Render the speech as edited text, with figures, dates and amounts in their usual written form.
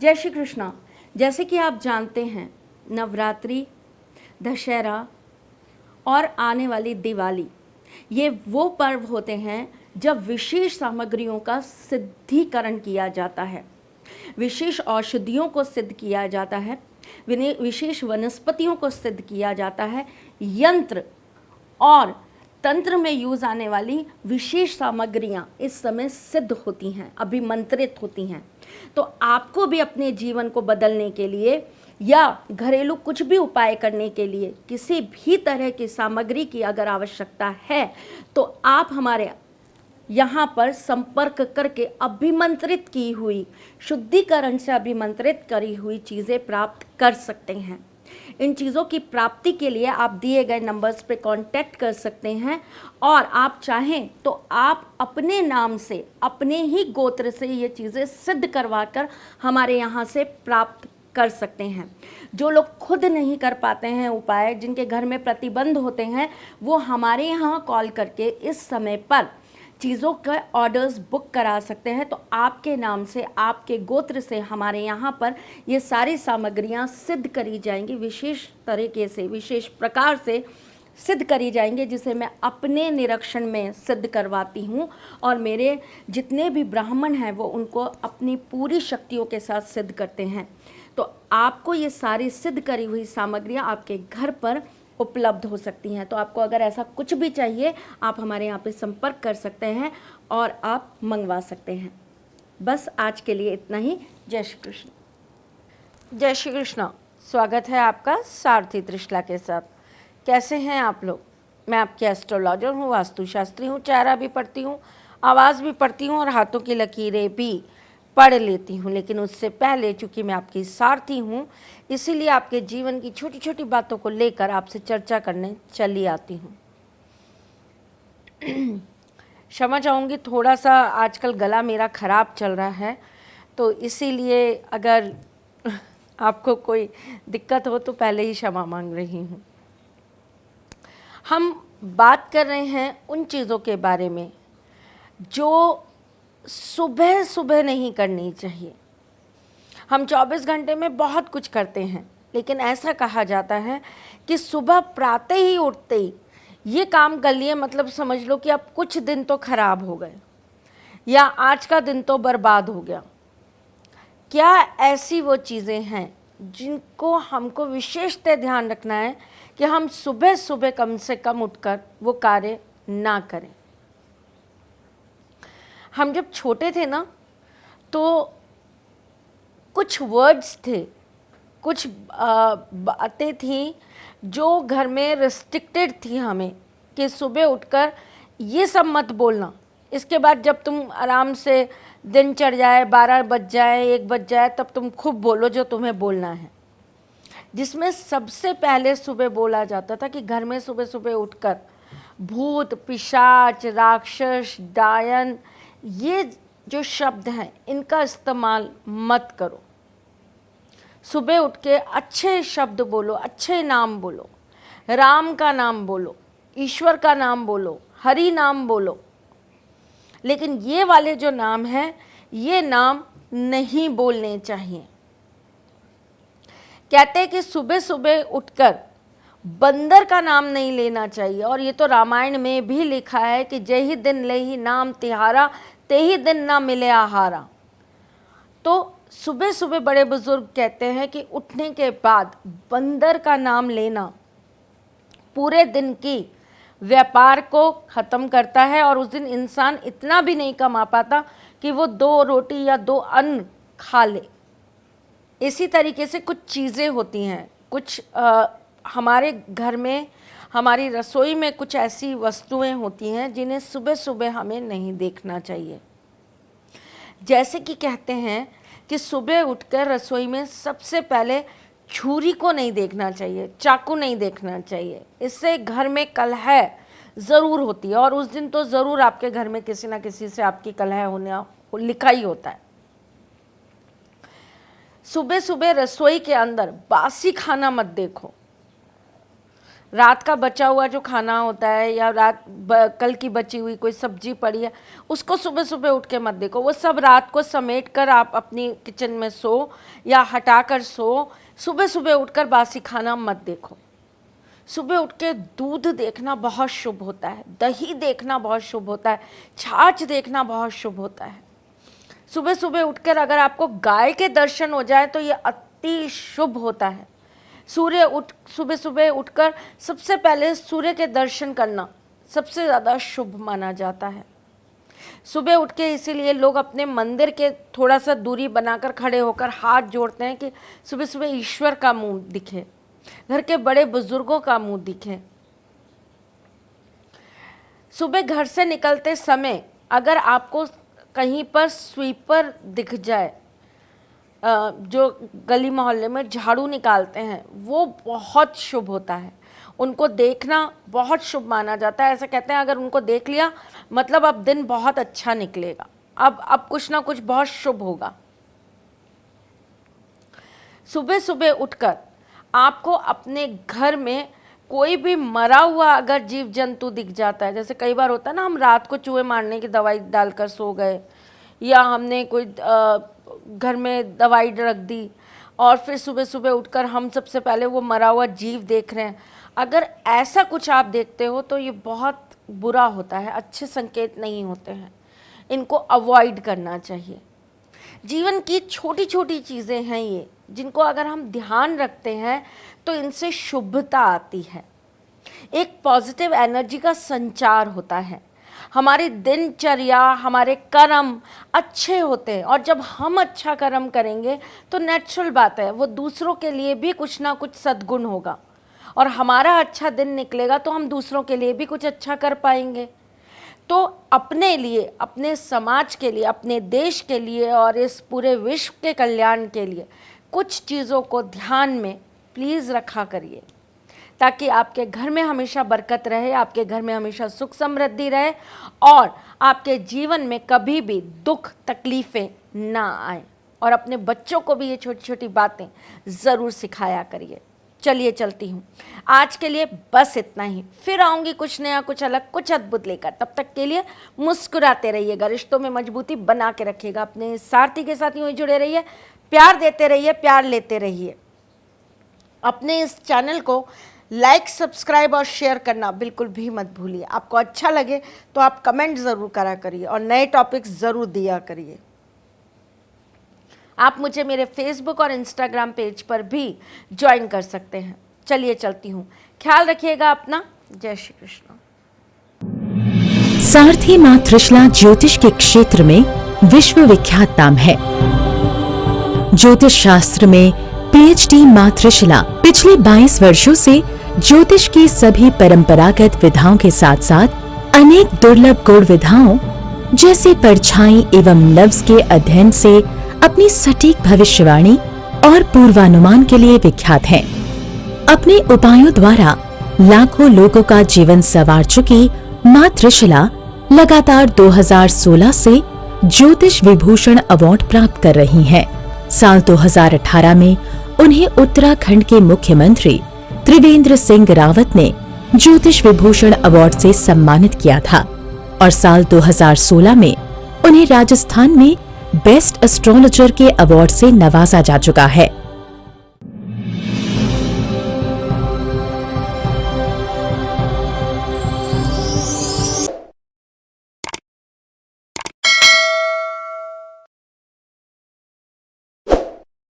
जय श्री कृष्णा। जैसे कि आप जानते हैं, नवरात्रि, दशहरा और आने वाली दिवाली, ये वो पर्व होते हैं जब विशेष सामग्रियों का सिद्धिकरण किया जाता है, विशेष औषधियों को सिद्ध किया जाता है, विशेष वनस्पतियों को सिद्ध किया जाता है, यंत्र और तंत्र में यूज आने वाली विशेष सामग्रियां इस समय सिद्ध होती हैं, अभिमंत्रित होती हैं। तो आपको भी अपने जीवन को बदलने के लिए या घरेलू कुछ भी उपाय करने के लिए किसी भी तरह की सामग्री की अगर आवश्यकता है तो आप हमारे यहाँ पर संपर्क करके अभिमंत्रित की हुई, शुद्धिकरण से अभिमंत्रित करी हुई चीज़ें प्राप्त कर सकते हैं। इन चीज़ों की प्राप्ति के लिए आप दिए गए नंबर्स पे कांटेक्ट कर सकते हैं और आप चाहें तो आप अपने नाम से, अपने ही गोत्र से ये चीज़ें सिद्ध करवाकर हमारे यहाँ से प्राप्त कर सकते हैं। जो लोग खुद नहीं कर पाते हैं उपाय, जिनके घर में प्रतिबंध होते हैं, वो हमारे यहाँ कॉल करके इस समय पर चीज़ों का ऑर्डर्स बुक करा सकते हैं। तो आपके नाम से, आपके गोत्र से हमारे यहाँ पर ये सारी सामग्रियाँ सिद्ध करी जाएंगी, विशेष तरीके से, विशेष प्रकार से सिद्ध करी जाएंगे, जिसे मैं अपने निरीक्षण में सिद्ध करवाती हूँ और मेरे जितने भी ब्राह्मण हैं वो उनको अपनी पूरी शक्तियों के साथ सिद्ध करते हैं। तो आपको ये सारी सिद्ध करी हुई सामग्रियाँ आपके घर पर उपलब्ध हो सकती हैं। तो आपको अगर ऐसा कुछ भी चाहिए, आप हमारे यहाँ पे संपर्क कर सकते हैं और आप मंगवा सकते हैं। बस आज के लिए इतना ही। जय श्री कृष्ण। जय श्री कृष्ण। स्वागत है आपका सारथी त्रिशला के साथ। कैसे हैं आप लोग? मैं आपकी एस्ट्रोलॉजर हूँ, वास्तुशास्त्री हूँ, चेहरा भी पढ़ती हूँ, आवाज़ भी पढ़ती हूँ और हाथों की लकीरें भी पढ़ लेती हूँ। लेकिन उससे पहले, चूँकि मैं आपकी सारथी हूँ, इसीलिए आपके जीवन की छोटी छोटी बातों को लेकर आपसे चर्चा करने चली आती हूँ। क्षमा चाहूँगी, थोड़ा सा आजकल गला मेरा ख़राब चल रहा है, तो इसीलिए अगर आपको कोई दिक्कत हो तो पहले ही क्षमा मांग रही हूँ। हम बात कर रहे हैं उन चीज़ों के बारे में जो सुबह सुबह नहीं करनी चाहिए। हम 24 घंटे में बहुत कुछ करते हैं, लेकिन ऐसा कहा जाता है कि सुबह प्रातः ही उठते ही ये काम कर लिए, मतलब समझ लो कि अब कुछ दिन तो खराब हो गए या आज का दिन तो बर्बाद हो गया। क्या ऐसी वो चीज़ें हैं जिनको हमको विशेषतः ध्यान रखना है कि हम सुबह सुबह कम से कम उठकर वो कार्य ना करें? हम जब छोटे थे ना, तो कुछ वर्ड्स थे, कुछ बातें थी जो घर में रिस्ट्रिक्टेड थी हमें, कि सुबह उठकर ये सब मत बोलना। इसके बाद जब तुम आराम से दिन चढ़ जाए, 12 बज जाए, 1 बज जाए, तब तुम खूब बोलो जो तुम्हें बोलना है। जिसमें सबसे पहले सुबह बोला जाता था कि घर में सुबह सुबह उठकर भूत, पिशाच, राक्षस, डायन, ये जो शब्द हैं इनका इस्तेमाल मत करो। सुबह उठ के अच्छे शब्द बोलो, अच्छे नाम बोलो, राम का नाम बोलो, ईश्वर का नाम बोलो, हरि नाम बोलो। लेकिन ये वाले जो नाम हैं, ये नाम नहीं बोलने चाहिए। कहते हैं कि सुबह सुबह उठकर बंदर का नाम नहीं लेना चाहिए, और ये तो रामायण में भी लिखा है कि जय ही दिन ले ही नाम तिहारा, ते ही दिन ना मिले आहारा। तो सुबह सुबह बड़े बुजुर्ग कहते हैं कि उठने के बाद बंदर का नाम लेना पूरे दिन की व्यापार को ख़त्म करता है, और उस दिन इंसान इतना भी नहीं कमा पाता कि वो 2 रोटी या 2 अन्न खा ले। इसी तरीके से कुछ चीज़ें होती हैं, कुछ हमारे घर में, हमारी रसोई में कुछ ऐसी वस्तुएं होती हैं जिन्हें सुबह सुबह हमें नहीं देखना चाहिए। जैसे कि कहते हैं कि सुबह उठकर रसोई में सबसे पहले छुरी को नहीं देखना चाहिए, चाकू नहीं देखना चाहिए। इससे घर में कलह ज़रूर होती है, और उस दिन तो ज़रूर आपके घर में किसी ना किसी से आपकी कलह होने लिखा ही होता है। सुबह सुबह रसोई के अंदर बासी खाना मत देखो। रात का बचा हुआ जो खाना होता है या कल की बची हुई कोई सब्जी पड़ी है, उसको सुबह सुबह उठ के मत देखो। वो सब रात को समेट कर आप अपनी किचन में सो या हटा कर सो। सुबह सुबह उठकर बासी खाना मत देखो। सुबह उठ के दूध देखना बहुत शुभ होता है, दही देखना बहुत शुभ होता है, छाछ देखना बहुत शुभ होता है। सुबह सुबह उठकर अगर आपको गाय के दर्शन हो जाए तो ये अति शुभ होता है। सुबह सुबह उठकर सबसे पहले सूर्य के दर्शन करना सबसे ज़्यादा शुभ माना जाता है। सुबह उठ के इसीलिए लोग अपने मंदिर के थोड़ा सा दूरी बनाकर खड़े होकर हाथ जोड़ते हैं कि सुबह सुबह ईश्वर का मुंह दिखे, घर के बड़े बुजुर्गों का मुंह दिखे। सुबह घर से निकलते समय अगर आपको कहीं पर स्वीपर दिख जाए, जो गली मोहल्ले में झाड़ू निकालते हैं, वो बहुत शुभ होता है। उनको देखना बहुत शुभ माना जाता है। ऐसा कहते हैं अगर उनको देख लिया मतलब अब दिन बहुत अच्छा निकलेगा, अब कुछ ना कुछ बहुत शुभ होगा। सुबह सुबह उठकर आपको अपने घर में कोई भी मरा हुआ अगर जीव जंतु दिख जाता है, जैसे कई बार होता है ना, हम रात को चूहे मारने की दवाई डालकर सो गए या हमने कोई घर में दवाई रख दी और फिर सुबह सुबह उठकर हम सबसे पहले वो मरा हुआ जीव देख रहे हैं, अगर ऐसा कुछ आप देखते हो तो ये बहुत बुरा होता है, अच्छे संकेत नहीं होते हैं, इनको अवॉइड करना चाहिए। जीवन की छोटी छोटी चीज़ें हैं ये, जिनको अगर हम ध्यान रखते हैं तो इनसे शुभता आती है, एक पॉजिटिव एनर्जी का संचार होता है, हमारी दिनचर्या, हमारे कर्म अच्छे होते हैं। और जब हम अच्छा कर्म करेंगे तो नेचुरल बात है वो दूसरों के लिए भी कुछ ना कुछ सद्गुण होगा और हमारा अच्छा दिन निकलेगा तो हम दूसरों के लिए भी कुछ अच्छा कर पाएंगे। तो अपने लिए, अपने समाज के लिए, अपने देश के लिए और इस पूरे विश्व के कल्याण के लिए कुछ चीज़ों को ध्यान में प्लीज़ रखा करिए, ताकि आपके घर में हमेशा बरकत रहे, आपके घर में हमेशा सुख समृद्धि रहे और आपके जीवन में कभी भी दुख तकलीफ़ें ना आए। और अपने बच्चों को भी ये छोटी छोटी बातें ज़रूर सिखाया करिए। चलिए चलती हूँ, आज के लिए बस इतना ही। फिर आऊँगी कुछ नया, कुछ अलग, कुछ अद्भुत लेकर। तब तक के लिए मुस्कुराते रहिएगा, रिश्तों में मजबूती बना के रखिएगा, अपने सारथी के साथ यूँ ही जुड़े रहिए, प्यार देते रहिए, प्यार लेते रहिए। अपने इस चैनल को लाइक, सब्सक्राइब और शेयर करना बिल्कुल भी मत भूलिए। आपको अच्छा लगे तो आप कमेंट ज़रूर करा करिए और नए टॉपिक्स ज़रूर दिया करिए। आप मुझे मेरे फेसबुक और इंस्टाग्राम पेज पर भी ज्वाइन कर सकते हैं। चलिए चलती हूँ, ख्याल रखिएगा अपना। जय श्री कृष्ण। सारथी मां त्रिशला ज्योतिष के क्षेत्र में विश्व विख्यात नाम है। ज्योतिष शास्त्र में पीएचडी मां त्रिशला पिछले 22 वर्षों से ज्योतिष की सभी परंपरागत विधाओं के साथ साथ अनेक दुर्लभ गुण विधाओं जैसे परछाई एवं लफ्ज के अध्ययन से अपनी सटीक भविष्यवाणी और पूर्वानुमान के लिए विख्यात हैं। अपने उपायों द्वारा लाखों लोगों का जीवन संवार चुकी मां त्रिशला लगातार 2016 से ज्योतिष विभूषण अवार्ड प्राप्त कर रही हैं। साल 2018 में उन्हें उत्तराखंड के मुख्यमंत्री त्रिवेंद्र सिंह रावत ने ज्योतिष विभूषण अवार्ड से सम्मानित किया था और साल 2016 में उन्हें राजस्थान में बेस्ट एस्ट्रोलॉजर के अवार्ड से नवाजा जा चुका है।